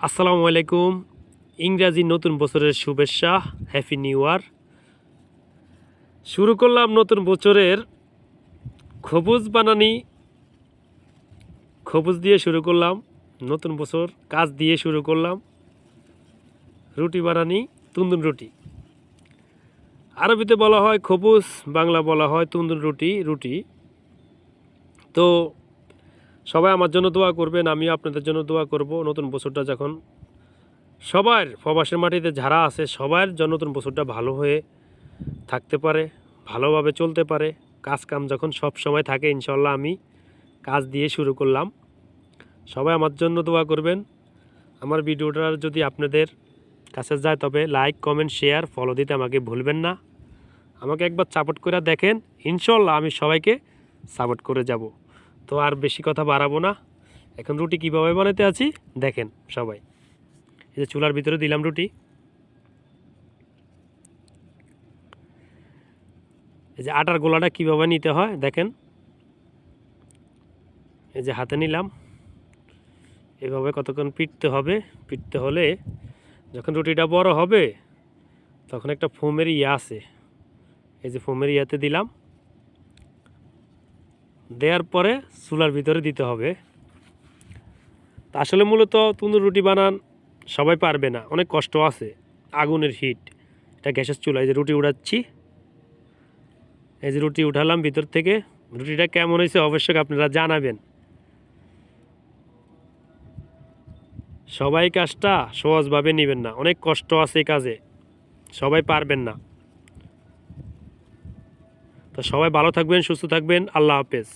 আসসালামু আলাইকুম। ইংরাজি নতুন বছরের শুভেচ্ছা, হ্যাপি নিউ ইয়ার। শুরু করলাম নতুন বছরের খবুজ বানানি, খবুজ দিয়ে শুরু করলাম নতুন বছর। কাজ দিয়ে শুরু করলাম রুটি বানানি, তুন্দুন রুটি। আরবিতে বলা হয় খবুজ, বাংলা বলা হয় তুন্দুন রুটি। রুটি তো সবাই আমার জন্য দোয়া করবেন, আমিও আপনাদের জন্য দোয়া করব। নতুন বছরটা যখন সবার প্রবাসের মাটিতে যারা আছে সবার জন্য নতুন বছরটা ভালো হয়ে থাকতে পারে, ভালোভাবে চলতে পারে। কাজ কাম যখন সব সময় থাকে, ইনশাল্লাহ আমি কাজ দিয়ে শুরু করলাম। সবাই আমার জন্য দোয়া করবেন। আমার ভিডিওটা যদি আপনাদের কাছে যায় তবে লাইক, কমেন্ট, শেয়ার, ফলো দিতে আমাকে ভুলবেন না। আমাকে একবার সাপোর্ট করে দেখেন, ইনশাল্লাহ আমি সবাইকে সাপোর্ট করে যাব। তো আর বেশি কথা বাড়াবো না। এখন রুটি কীভাবে বানাতে আছি দেখেন সবাই। এই যে চুলার ভিতরে দিলাম রুটি। এই যে আটার গোলাটা কীভাবে নিতে হয় দেখেন। এই যে হাতে নিলাম, এভাবে কতক্ষণ পিটতে হবে। পিটতে হলে যখন রুটিটা বড় হবে তখন একটা ফোমের ইয়া আছে, এই যে ফোমের ইয়াতে দিলাম। দেওয়ার পরে চুলার ভিতরে দিতে হবে। তা আসলে মূলত তন্দুর রুটি বানান সবাই পারবে না, অনেক কষ্ট আছে। আগুনের হিট, এটা গ্যাসের চুলা। এই যে রুটি উঠাচ্ছি, এই যে রুটি উঠালাম ভিতর থেকে। রুটিটা কেমন হয়েছে অবশ্যই আপনারা জানাবেন। সবাই কাজটা সহজভাবে নেবেন না, অনেক কষ্ট আছে এই কাজে, সবাই পারবেন না। তো সবাই ভালো থাকবেন, সুস্থ থাকবেন। আল্লাহ হাফেজ।